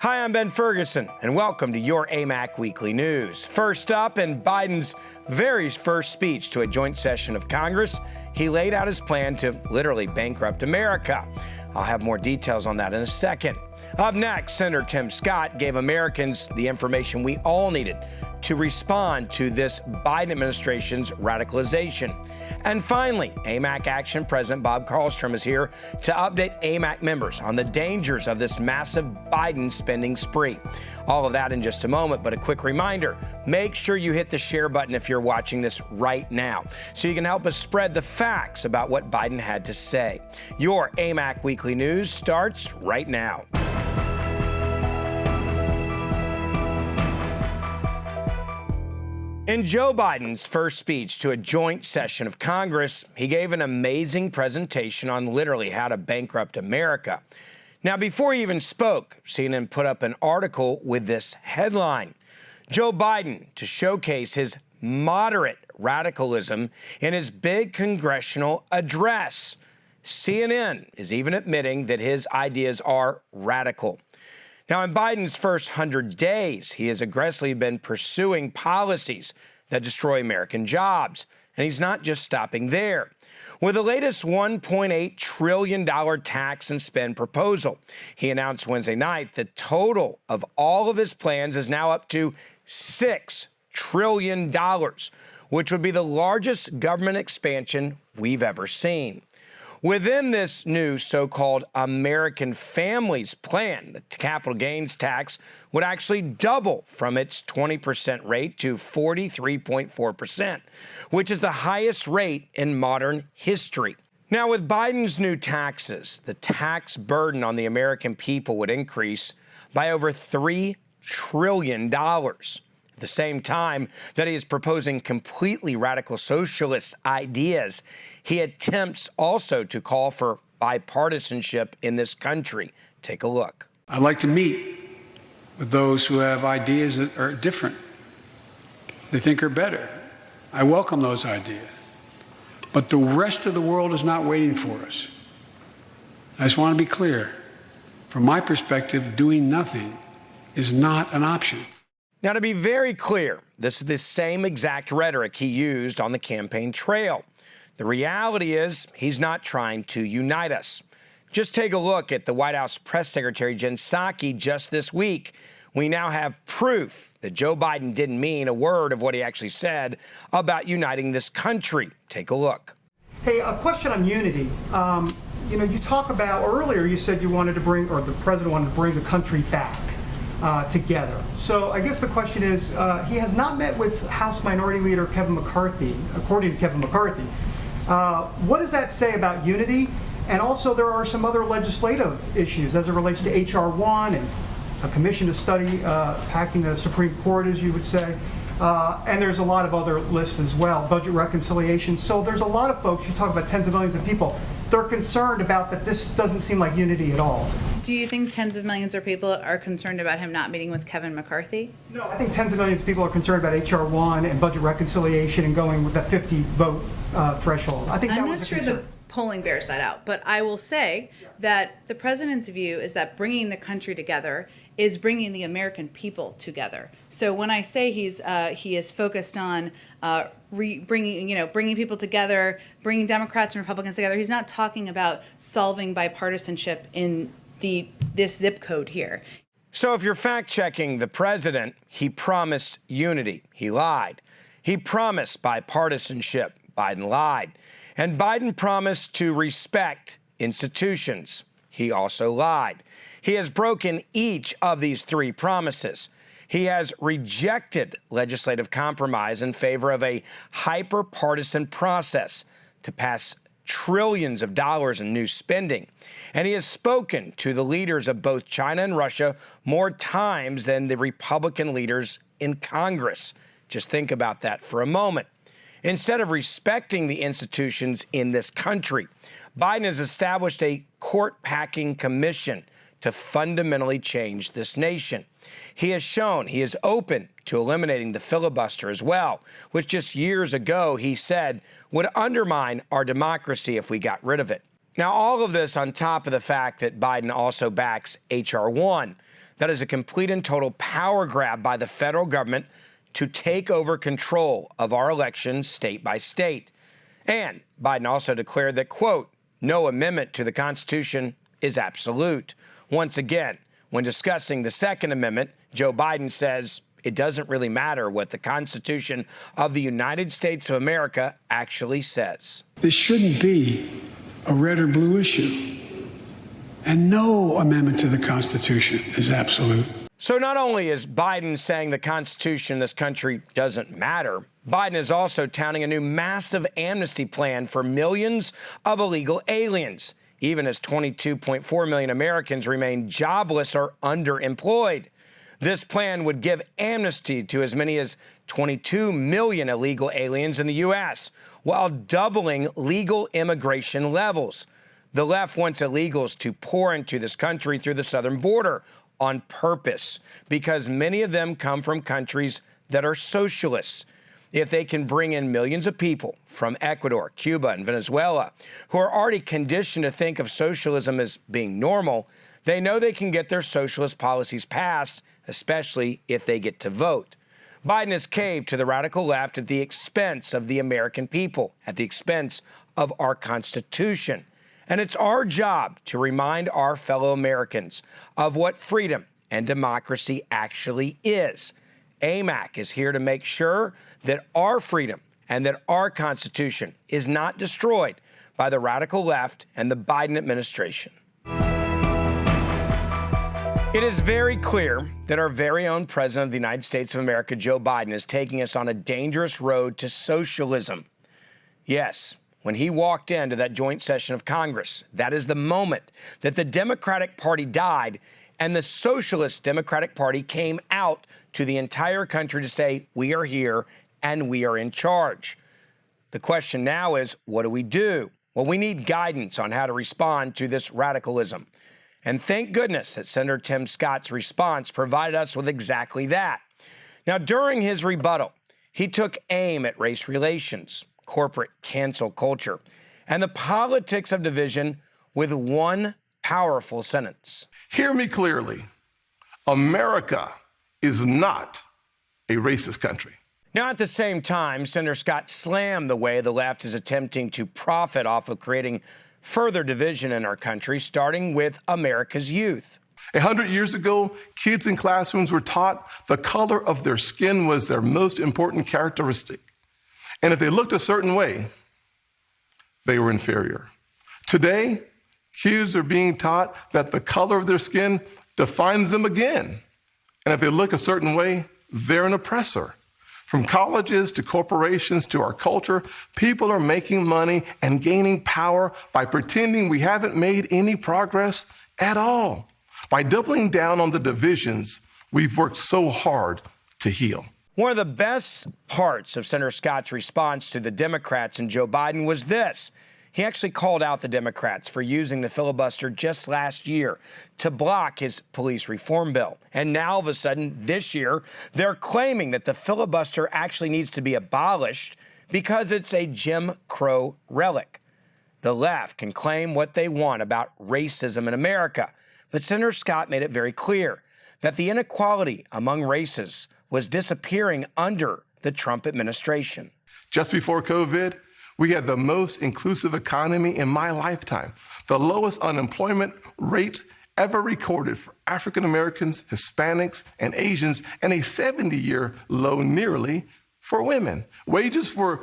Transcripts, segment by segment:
Hi, I'm Ben Ferguson, and welcome to your AMAC Weekly News. First up, in Biden's very first speech to a joint session of Congress, he laid out his plan to literally bankrupt America. I'll have more details on that in a second. Up next, Senator Tim Scott gave Americans the information we all needed to respond to this Biden administration's radicalization. And finally, AMAC Action President Bob Carlstrom is here to update AMAC members on the dangers of this massive Biden spending spree. All of that in just a moment, but a quick reminder, make sure you hit the share button if you're watching this right now, so you can help us spread the facts about what Biden had to say. Your AMAC Weekly News starts right now. In Joe Biden's first speech to a joint session of Congress, he gave an amazing presentation on literally how to bankrupt America. Now, before he even spoke, CNN put up an article with this headline: Joe Biden to showcase his moderate radicalism in his big congressional address. CNN is even admitting that his ideas are radical. Now, in Biden's first 100 days, he has aggressively been pursuing policies that destroy American jobs. And he's not just stopping there. With the latest $1.8 trillion tax and spend proposal, he announced Wednesday night the total of all of his plans is now up to $6 trillion, which would be the largest government expansion we've ever seen. Within this new so-called American Families Plan, the capital gains tax would actually double from its 20% rate to 43.4%, which is the highest rate in modern history. Now, with Biden's new taxes, the tax burden on the American people would increase by over $3 trillion. At the same time that he is proposing completely radical socialist ideas, he attempts also to call for bipartisanship in this country. Take a look. I'd like to meet with those who have ideas that are different, they think are better. I welcome those ideas. But the rest of the world is not waiting for us. I just want to be clear. From my perspective, doing nothing is not an option. Now, to be very clear, this is the same exact rhetoric he used on the campaign trail. The reality is he's not trying to unite us. Just take a look at the White House press secretary Jen Psaki just this week. We now have proof that Joe Biden didn't mean a word of what he actually said about uniting this country. Take a look. Hey, a question on unity. You talk about, earlier you said you wanted to bring, or the president wanted to bring the country back together. So I guess the question is, he has not met with House Minority Leader Kevin McCarthy, according to Kevin McCarthy. What does that say about unity? And also there are some other legislative issues as it relates to H.R. 1 and a commission to study packing the Supreme Court, as you would say. And there's a lot of other lists as well, budget reconciliation. So there's a lot of folks, you talk about tens of millions of people, they're concerned about that this doesn't seem like unity at all. Do you think tens of millions of people are concerned about him not meeting with Kevin McCarthy? No, I think tens of millions of people are concerned about H.R. 1 and budget reconciliation and going with that 50 vote threshold. I think that was a concern. I'm not sure the polling bears that out, but I will say that the president's view is that bringing the country together is bringing the American people together. So when I say he is focused on bringing people together, bringing Democrats and Republicans together, he's not talking about solving bipartisanship in this zip code here. So if you're fact-checking the president, he promised unity. He lied. He promised bipartisanship. Biden lied. And Biden promised to respect institutions. He also lied. He has broken each of these three promises. He has rejected legislative compromise in favor of a hyper-partisan process to pass trillions of dollars in new spending. And he has spoken to the leaders of both China and Russia more times than the Republican leaders in Congress. Just think about that for a moment. Instead of respecting the institutions in this country, Biden has established a court-packing commission to fundamentally change this nation. He has shown he is open to eliminating the filibuster as well, which just years ago he said would undermine our democracy if we got rid of it. Now, all of this on top of the fact that Biden also backs H.R. 1, That is a complete and total power grab by the federal government to take over control of our elections state by state. And Biden also declared that, quote, no amendment to the Constitution is absolute. Once again, when discussing the Second Amendment, Joe Biden says it doesn't really matter what the Constitution of the United States of America actually says. This shouldn't be a red or blue issue. And no amendment to the Constitution is absolute. So not only is Biden saying the Constitution in this country doesn't matter, Biden is also touting a new massive amnesty plan for millions of illegal aliens, even as 22.4 million Americans remain jobless or underemployed. This plan would give amnesty to as many as 22 million illegal aliens in the U.S., while doubling legal immigration levels. The left wants illegals to pour into this country through the southern border on purpose, because many of them come from countries that are socialists. If they can bring in millions of people from Ecuador, Cuba, and Venezuela, who are already conditioned to think of socialism as being normal, they know they can get their socialist policies passed, especially if they get to vote. Biden has caved to the radical left at the expense of the American people, at the expense of our Constitution. And it's our job to remind our fellow Americans of what freedom and democracy actually is. AMAC is here to make sure that our freedom and that our Constitution is not destroyed by the radical left and the Biden administration. It is very clear that our very own President of the United States of America, Joe Biden, is taking us on a dangerous road to socialism. Yes, when he walked into that joint session of Congress, that is the moment that the Democratic Party died and the Socialist Democratic Party came out to the entire country to say, we are here and we are in charge. The question now is, what do we do? Well, we need guidance on how to respond to this radicalism. And thank goodness that Senator Tim Scott's response provided us with exactly that. Now, during his rebuttal, he took aim at race relations, corporate cancel culture, and the politics of division with one powerful sentence. Hear me clearly. America is not a racist country. Now, at the same time, Senator Scott slammed the way the left is attempting to profit off of creating further division in our country, starting with America's youth. 100 years ago, kids in classrooms were taught the color of their skin was their most important characteristic. And if they looked a certain way, they were inferior. Today, kids are being taught that the color of their skin defines them again. And if they look a certain way, they're an oppressor. From colleges to corporations to our culture, people are making money and gaining power by pretending we haven't made any progress at all, by doubling down on the divisions we've worked so hard to heal. One of the best parts of Senator Scott's response to the Democrats and Joe Biden was this. He actually called out the Democrats for using the filibuster just last year to block his police reform bill. And now, all of a sudden, this year, they're claiming that the filibuster actually needs to be abolished because it's a Jim Crow relic. The left can claim what they want about racism in America, but Senator Scott made it very clear that the inequality among races was disappearing under the Trump administration. Just before COVID, we had the most inclusive economy in my lifetime, the lowest unemployment rate ever recorded for African Americans, Hispanics, and Asians, and a 70-year low nearly for women. Wages were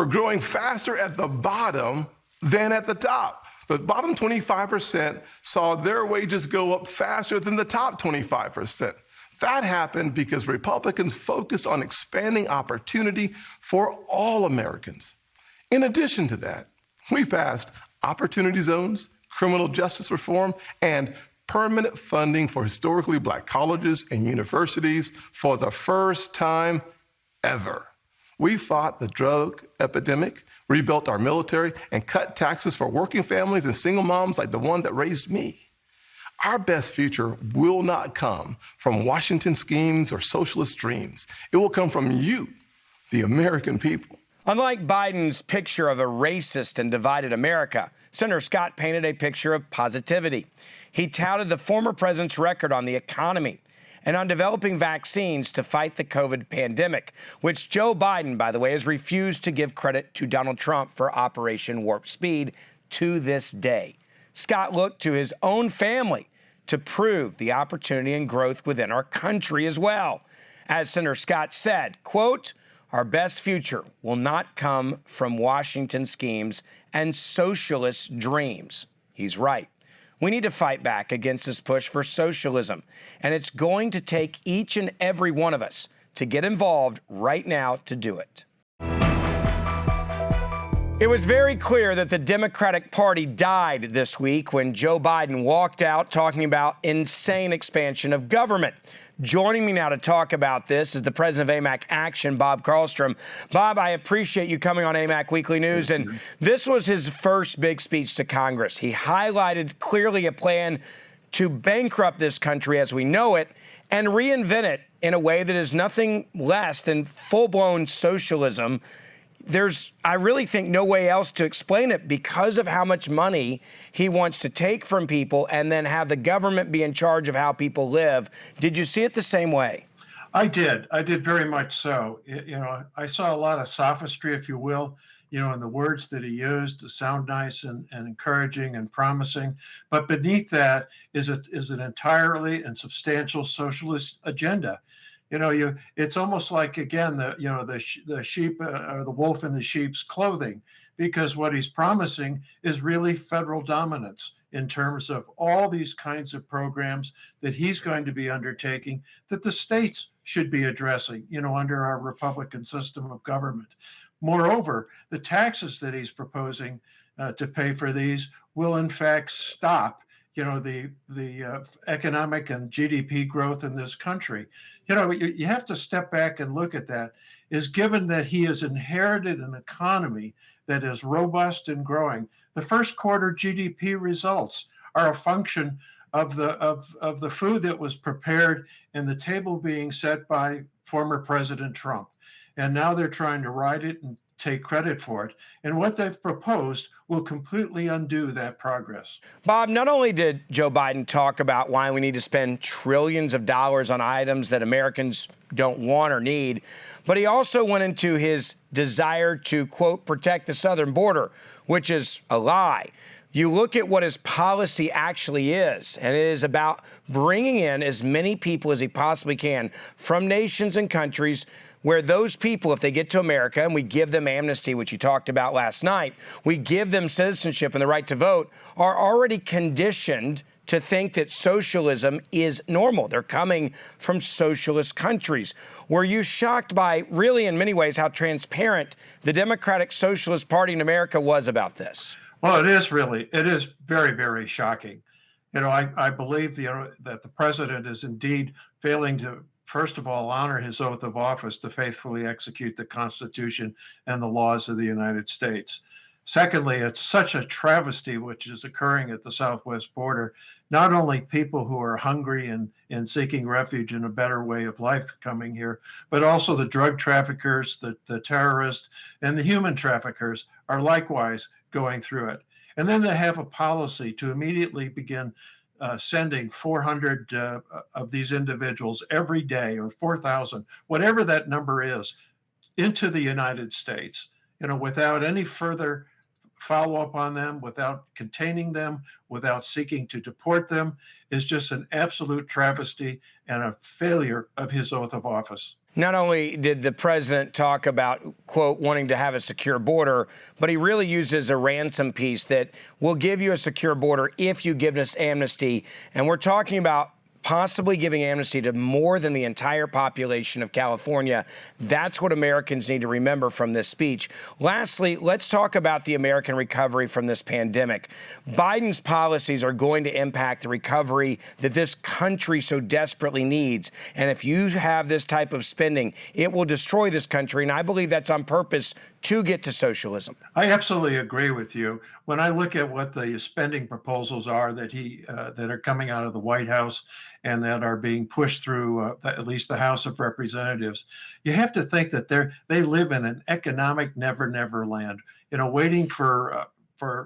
growing faster at the bottom than at the top. The bottom 25% saw their wages go up faster than the top 25%. That happened because Republicans focused on expanding opportunity for all Americans. In addition to that, we passed opportunity zones, criminal justice reform, and permanent funding for historically Black colleges and universities for the first time ever. We fought the drug epidemic, rebuilt our military, and cut taxes for working families and single moms like the one that raised me. Our best future will not come from Washington schemes or socialist dreams. It will come from you, the American people. Unlike Biden's picture of a racist and divided America, Senator Scott painted a picture of positivity. He touted the former president's record on the economy and on developing vaccines to fight the COVID pandemic, which Joe Biden, by the way, has refused to give credit to Donald Trump for Operation Warp Speed to this day. Scott looked to his own family to prove the opportunity and growth within our country as well. As Senator Scott said, quote, "Our best future will not come from Washington schemes and socialist dreams." He's right. We need to fight back against this push for socialism, and it's going to take each and every one of us to get involved right now to do it. It was very clear that the Democratic Party died this week when Joe Biden walked out talking about insane expansion of government. Joining me now to talk about this is the president of AMAC Action, Bob Carlstrom. Bob, I appreciate you coming on AMAC Weekly News, and this was his first big speech to Congress. He highlighted clearly a plan to bankrupt this country as we know it and reinvent it in a way that is nothing less than full-blown socialism. There's, I really think, no way else to explain it because of how much money he wants to take from people and then have the government be in charge of how people live. Did you see it the same way? I did very much so. I saw a lot of sophistry, if you will, in the words that he used to sound nice and encouraging and promising. But beneath that is an entirely and substantial socialist agenda. It's almost like, again, the sheep or the wolf in the sheep's clothing, because what he's promising is really federal dominance in terms of all these kinds of programs that he's going to be undertaking that the states should be addressing, under our Republican system of government. Moreover, the taxes that he's proposing to pay for these will in fact stop the economic and GDP growth in this country. You have to step back and look at that, is given that he has inherited an economy that is robust and growing. The first quarter GDP results are a function of the food that was prepared and the table being set by former President Trump. And now they're trying to ride it and take credit for it. And what they've proposed will completely undo that progress. Bob, not only did Joe Biden talk about why we need to spend trillions of dollars on items that Americans don't want or need, but he also went into his desire to, quote, protect the southern border, which is a lie. You look at what his policy actually is, and it is about bringing in as many people as he possibly can from nations and countries where those people, if they get to America and we give them amnesty, which you talked about last night, we give them citizenship and the right to vote, are already conditioned to think that socialism is normal. They're coming from socialist countries. Were you shocked by, really in many ways, how transparent the Democratic Socialist Party in America was about this? Well, it is very, very shocking. I believe, that the president is indeed failing to, first of all, honor his oath of office to faithfully execute the Constitution and the laws of the United States. Secondly, it's such a travesty which is occurring at the southwest border. Not only people who are hungry and seeking refuge in a better way of life coming here, but also the drug traffickers, the terrorists, and the human traffickers are likewise going through it. And then to have a policy to immediately begin sending 400 of these individuals every day, or 4,000, whatever that number is, into the United States, without any further follow-up on them, without containing them, without seeking to deport them, is just an absolute travesty and a failure of his oath of office. Not only did the president talk about, quote, wanting to have a secure border, but he really uses a ransom piece that will give you a secure border if you give us amnesty. And we're talking about possibly giving amnesty to more than the entire population of California. That's what Americans need to remember from this speech. Lastly, let's talk about the American recovery from this pandemic. Biden's policies are going to impact the recovery that this country so desperately needs. And if you have this type of spending, it will destroy this country. And I believe that's on purpose to get to socialism. I absolutely agree with you. When I look at what the spending proposals are that are coming out of the White House and that are being pushed through at least the House of Representatives, you have to think that they live in an economic never land, waiting for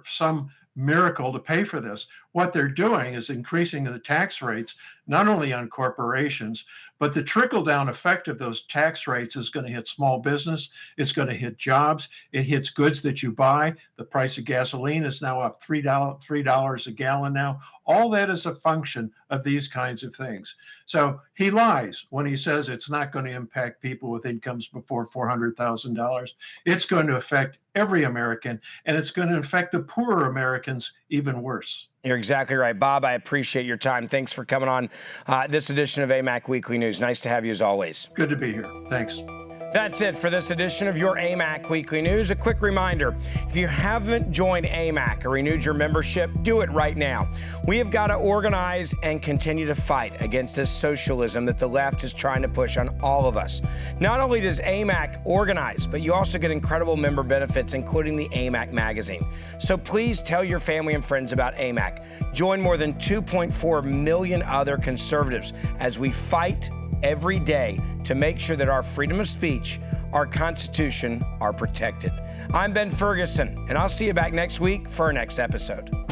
some miracle to pay for this. What they're doing is increasing the tax rates, not only on corporations, but the trickle-down effect of those tax rates is going to hit small business. It's going to hit jobs. It hits goods that you buy. The price of gasoline is now up $3 a gallon now. All that is a function of these kinds of things. So he lies when he says it's not going to impact people with incomes before $400,000. It's going to affect every American, and it's going to affect the poorer Americans even worse. You're exactly right. Bob, I appreciate your time. Thanks for coming on this edition of AMAC Weekly News. Nice to have you as always. Good to be here. Thanks. That's it for this edition of your AMAC Weekly News. A quick reminder, if you haven't joined AMAC or renewed your membership, do it right now. We have got to organize and continue to fight against this socialism that the left is trying to push on all of us. Not only does AMAC organize, but you also get incredible member benefits, including the AMAC magazine. So please tell your family and friends about AMAC. Join more than 2.4 million other conservatives as we fight every day to make sure that our freedom of speech, our Constitution are protected. I'm Ben Ferguson, and I'll see you back next week for our next episode.